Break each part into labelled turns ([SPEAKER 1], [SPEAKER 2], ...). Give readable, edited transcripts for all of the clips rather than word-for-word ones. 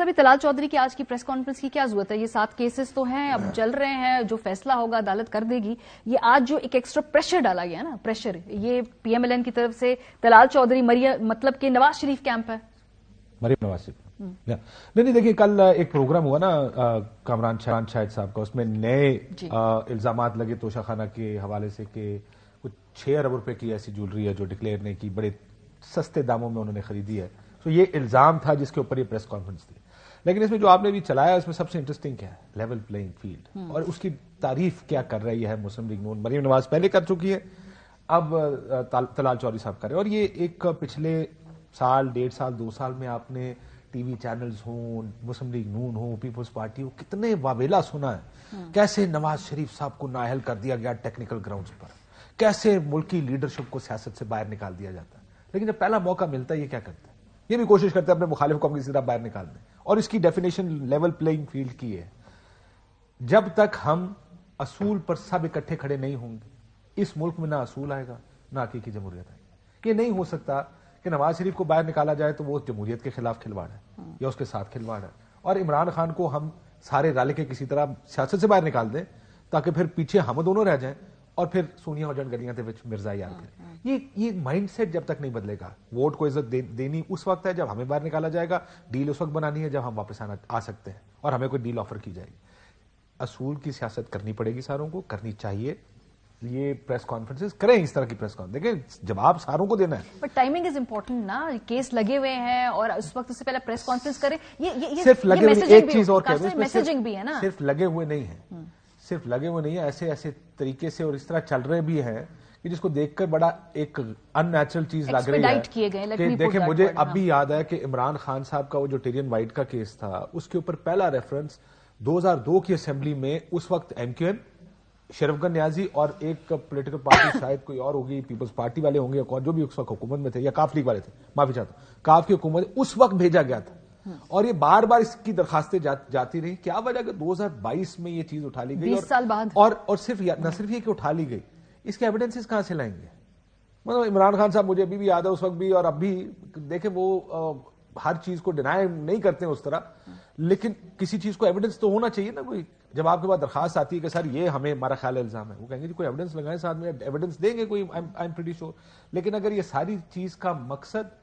[SPEAKER 1] ابھی طلال چودھری کی آج کی پریس کانفرنس کی کیا ضرورت ہے؟ یہ 7 کیسز تو ہیں، اب چل رہے ہیں، جو فیصلہ ہوگا عدالت کر دے گی. یہ آج جو ایک ایکسٹرا پریشر ڈالا گیا نا، پریشر یہ پی ایم ایل این کی طرف سے طلال چودھری مطلب کہ نواز شریف کیمپ ہے.
[SPEAKER 2] مریم نواز شریف نہیں دیکھیے، کل ایک پروگرام ہوا نا کامران شاہد صاحب کا، اس میں نئے الزامات لگے توشہ خانہ کے حوالے سے کہ کچھ 6 ارب روپے کی ایسی جولری ہے جو ڈکلیئر نہیں کی، بڑے سستے داموں میں انہوں نے خریدی ہے. تو یہ الزام تھا جس کے اوپر یہ پریس کانفرنس تھی. لیکن اس میں جو آپ نے بھی چلایا اس میں سب سے انٹرسٹنگ کیا ہے؟ لیول پلئنگ فیلڈ، اور اس کی تعریف کیا کر رہی ہے مسلم لیگ نون. مریم نواز پہلے کر چکی ہے، اب طلال چودھری صاحب کر رہے ہیں. اور یہ ایک پچھلے سال 1.5 سال 2 سال میں آپ نے ٹی وی چینلز ہوں، مسلم لیگ نون ہو، پیپلز پارٹی ہو، کتنے واویلا سنا ہے کیسے نواز شریف صاحب کو نااہل کر دیا گیا ٹیکنیکل گراؤنڈز پر، کیسے ملکی لیڈرشپ کو سیاست سے باہر نکال دیا جاتا ہے. لیکن جب پہلا موقع ملتا ہے یہ کیا کرتے ہیں؟ یہ بھی کوشش کرتے ہیں اپنے مخالف کو کسی طرح باہر نکال دیں. اور اس کی ڈیفینیشن لیول پلئنگ فیلڈ کی ہے. جب تک ہم اصول پر سب اکٹھے کھڑے نہیں ہوں گے اس ملک میں نہ اصول آئے گا نہ حقیقی جمہوریت آئے گی. یہ نہیں ہو سکتا کہ نواز شریف کو باہر نکالا جائے تو وہ جمہوریت کے خلاف کھلواڑ ہے یا اس کے ساتھ کھلواڑ ہے، اور عمران خان کو ہم سارے رل کے کسی طرح سیاست سے باہر نکال دیں تاکہ پھر پیچھے ہم دونوں رہ جائیں اور پھر سونیا ہو جان گلیاں دے وچ مرزا یار کریں. یہ مائنڈ سیٹ جب تک نہیں بدلے گا. ووٹ کو عزت دینی اس وقت ہے جب ہمیں باہر نکالا جائے گا، ڈیل اس وقت بنانی ہے جب ہم واپس آ سکتے ہیں اور ہمیں کوئی ڈیل آفر کی جائے گی. اصول کی سیاست کرنی پڑے گی، ساروں کو کرنی چاہیے. یہ پریس کانفرنسز کریں، اس طرح کی پریس کانفرنس دیکھیں جواب ساروں کو دینا ہے.
[SPEAKER 1] بٹ ٹائمنگ از امپورٹنٹ نا، کیس لگے ہوئے ہیں اور اس وقت سے پہلے پریس کانفرنس کریں.
[SPEAKER 2] صرف لگے ہوئے، ایک چیز اور کہہ دوں،
[SPEAKER 1] میسجنگ بھی ہے نا،
[SPEAKER 2] صرف لگے ہوئے نہیں ہیں، صرف لگے ہوئے نہیں ہیں، ایسے طریقے سے اور اس طرح چل رہے بھی ہیں کہ جس کو دیکھ کر بڑا ایک ان نیچرل چیز لگ رہی ہے. کہ دیکھیں مجھے اب بھی یاد ہے کہ عمران خان صاحب کا وہ جو ٹیرین وائٹ کا کیس تھا اس کے اوپر پہلا ریفرنس 2002 کی اسمبلی میں اس وقت ایم کیو ایم، شرف گن نیازی اور ایک پولیٹیکل پارٹی شاید کوئی اور ہوگی، پیپلز پارٹی والے ہوں گے یا جو بھی اس وقت حکومت میں تھے، یا کاف لیگ والے تھے، معافی چاہتا ہوں، کاف کی حکومت اس وقت بھیجا گیا تھا. اور یہ بار بار اس کی درخواستیں جاتی رہی. کیا وجہ کہ 2022 میں یہ چیز اٹھا لی گئی
[SPEAKER 1] 20 سال بعد،
[SPEAKER 2] اور صرف نہ صرف یہ کہ اٹھا لی گئی، اس کے ایویڈنسز کہاں سے لائیں گے؟ مطلب عمران خان صاحب مجھے ابھی بھی یاد ہے اس وقت بھی، اور اب بھی دیکھیں وہ ہر چیز کو ڈینائی نہیں کرتے ہیں اس طرح، لیکن کسی چیز کو ایویڈنس تو ہونا چاہیے نا. کوئی جب آپ کے پاس درخواست آتی ہے کہ سر یہ ہمیں ہمارا خیال الزام ہے، وہ کہیں گے جی کوئی ایویڈنس لگائیں، ساتھ میں ایویڈنس دیں گے کوئی، آئی ایم پریٹی شیور. لیکن اگر یہ ساری چیز کا مقصد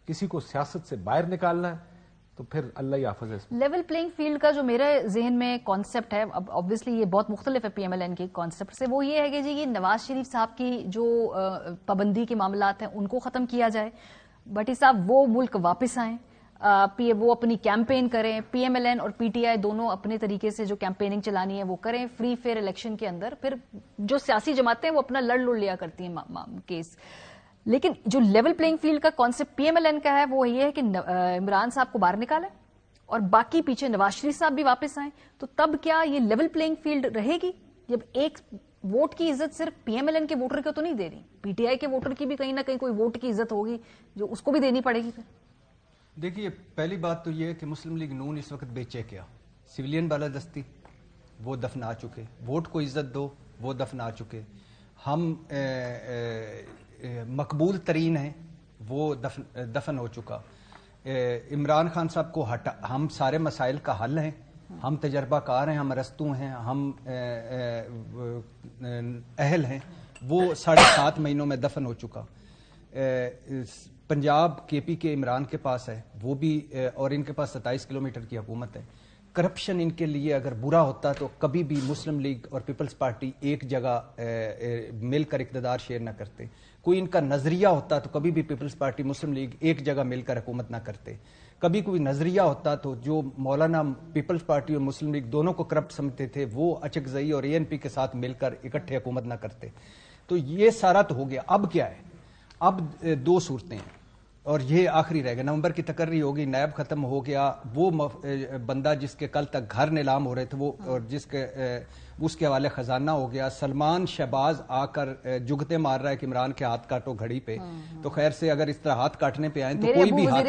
[SPEAKER 2] کسی کو سیاست سے باہر نکالنا ہے تو پھر اللہ ہی حافظ ہے.
[SPEAKER 1] لیول پلئنگ فیلڈ کا جو میرے ذہن میں کانسیپٹ ہے، اب آبویسلی یہ بہت مختلف ہے پی ایم ایل این کے کانسیپٹ سے، وہ یہ ہے کہ جی یہ نواز شریف صاحب کی جو پابندی کے معاملات ہیں ان کو ختم کیا جائے، بھٹی صاحب وہ ملک واپس آئیں، وہ اپنی کیمپین کریں، پی ایم ایل این اور پی ٹی آئی دونوں اپنے طریقے سے جو کیمپیننگ چلانی ہے وہ کریں فری فیئر الیکشن کے اندر. پھر جو سیاسی جماعتیں وہ اپنا لڑ لیا کرتی ہیں کیس. لیکن جو لیول پلئنگ فیلڈ کا concept P M L N کا ہے وہ یہ ہے کہ عمران صاحب کو باہر نکالیں اور باقی پیچھے نواز شریف صاحب بھی واپس آئیں. تو تب کیا یہ لیول پلئنگ فیلڈ رہے گی جب ایک ووٹ کی عزت صرف پی ایم ایل این کے ووٹر کو تو نہیں دے رہی، پی ٹی آئی کے ووٹر کی بھی کہیں نہ کہیں کوئی ووٹ کی عزت ہوگی جو اس کو بھی دینی پڑے گی. پھر
[SPEAKER 3] دیکھیے پہلی بات تو یہ ہے کہ مسلم لیگ نون اس وقت بیچے کیا، سویلین بالادستی وہ دفنا چکے، ووٹ کو عزت دو وہ دفنا چکے، ہم مقبول ترین ہیں وہ دفن ہو چکا. عمران خان صاحب کو ہم سارے مسائل کا حل ہیں، ہم تجربہ کار ہیں، ہم ارسطو ہیں، ہم اہل ہیں، وہ 7.5 مہینوں میں دفن ہو چکا. پنجاب کے پی کے عمران کے پاس ہے وہ بھی، اور ان کے پاس 27 کلومیٹر کی حکومت ہے. کرپشن ان کے لیے اگر برا ہوتا تو کبھی بھی مسلم لیگ اور پیپلز پارٹی ایک جگہ مل کر اقتدار شیئر نہ کرتے. کوئی ان کا نظریہ ہوتا تو کبھی بھی پیپلز پارٹی مسلم لیگ ایک جگہ مل کر حکومت نہ کرتے. کبھی کوئی نظریہ ہوتا تو جو مولانا پیپلز پارٹی اور مسلم لیگ دونوں کو کرپٹ سمجھتے تھے وہ اچکزئی اور اے این پی کے ساتھ مل کر اکٹھے حکومت نہ کرتے. تو یہ سارا تو ہو گیا. اب کیا ہے؟ اب 2 صورتیں ہیں اور یہ آخری رہ گیا. نومبر کی تقرری ہوگی، نیب ختم ہو گیا، وہ بندہ جس کے کل تک گھر نیلام ہو رہے تھے وہ، اور جس کے اس کے حوالے خزانہ ہو گیا. سلمان شہباز آ کر جگتے مار رہا ہے کہ عمران کے ہاتھ کاٹو گھڑی پہ. تو خیر سے اگر اس طرح ہاتھ کاٹنے پہ آئیں تو کوئی بھی ہاتھ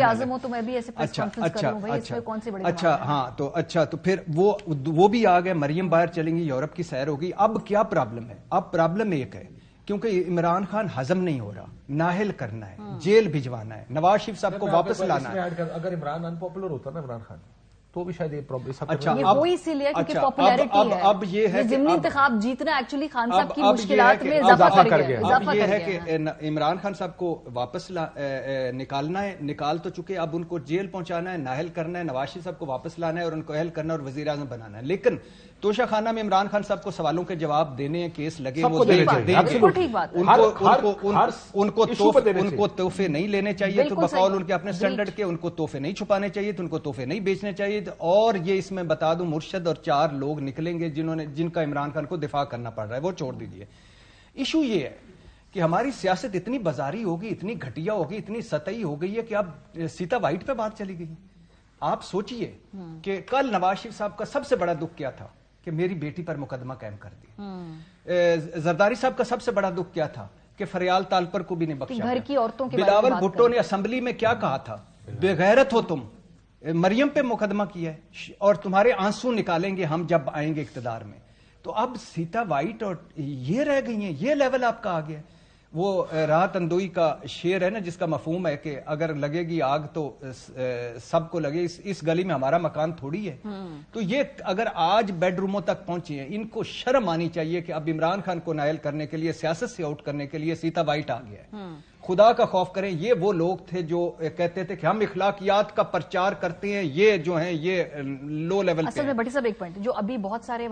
[SPEAKER 3] اچھا تو پھر وہ بھی آ گئے. مریم باہر چلیں گی، یورپ کی سیر ہوگی. اب کیا پرابلم ہے؟ اب پرابلم ایک ہے کیونکہ عمران خان ہضم نہیں ہو رہا، نااہل کرنا ہے، جیل بھجوانا ہے، نواز شریف صاحب کو واپس لانا ہے.
[SPEAKER 2] اگر عمران ان پاپولر ہوتا نا عمران خان تو بھی شاید یہ
[SPEAKER 3] اچھا
[SPEAKER 1] یہ وہ اسی لیے کیونکہ پاپولیرٹی ہے.
[SPEAKER 3] اب یہ ہے
[SPEAKER 1] ضمنی انتخاب جیتنا ایکچولی خان صاحب کی مشکلات میں اضافہ کر گیا.
[SPEAKER 3] اب یہ ہے کہ عمران خان صاحب کو واپس نکالنا ہے, نکال تو چکے, اب ان کو جیل پہنچانا ہے, نااہل کرنا ہے, نواز شریف صاحب کو واپس لانا ہے اور ان کو اہل کرنا اور وزیر اعظم بنانا ہے. لیکن توشہ خانہ میں عمران خان صاحب کو سوالوں کے جواب دینے ہیں, کیس لگے وہ دیں گے. ان کو تحفے نہیں لینے چاہیے تو بقول ان کے اپنے سٹینڈرڈ کے, ان کو تحفے نہیں چھپانے چاہیے تو ان کو تحفے نہیں بیچنے چاہیے. اور یہ اس میں بتا دوں مرشد اور 4 لوگ نکلیں گے جن کا عمران خان کو دفاع کرنا پڑ رہا ہے, وہ چھوڑ دیجیے. ایشو یہ ہے کہ ہماری سیاست اتنی بازاری ہوگی, اتنی گھٹیا ہوگی, اتنی سطحی ہو گئی ہے کہ اب سیتا وائٹ پہ بات چلی گئی. آپ سوچئے کہ کل نواز شریف صاحب کا سب سے بڑا دکھ کیا تھا کہ میری بیٹی پر مقدمہ قائم کر دیا. زرداری صاحب کا سب سے بڑا دکھ کیا تھا کہ فریال تالپر کو بھی نہیں بخشا.
[SPEAKER 1] گھر کی عورتوں کے
[SPEAKER 3] بلاول بھٹو نے اسمبلی میں کیا کہا تھا, بے غیرت ہو تم, مریم پہ مقدمہ کیا ہے اور تمہارے آنسو نکالیں گے ہم جب آئیں گے اقتدار میں. تو اب سیتا وائٹ اور یہ رہ گئی ہیں, یہ لیول آپ کا آ گیا. وہ راحت اندوئی کا شعر ہے نا جس کا مفہوم ہے کہ اگر لگے گی آگ تو سب کو لگے, اس گلی میں ہمارا مکان تھوڑی ہے. تو یہ اگر آج بیڈ روموں تک پہنچے ہیں, ان کو شرم آنی چاہیے کہ اب عمران خان کو نائل کرنے کے لیے, سیاست سے آؤٹ کرنے کے لیے سیتا وائٹ آ گیا ہے. خدا کا خوف کریں. یہ وہ لوگ تھے جو کہتے تھے کہ ہم اخلاقیات کا پرچار کرتے ہیں, یہ جو ہیں یہ لو لیول پہ.
[SPEAKER 1] اصل میں بٹی صاحب ایک پوائنٹ جو ابھی بہت سارے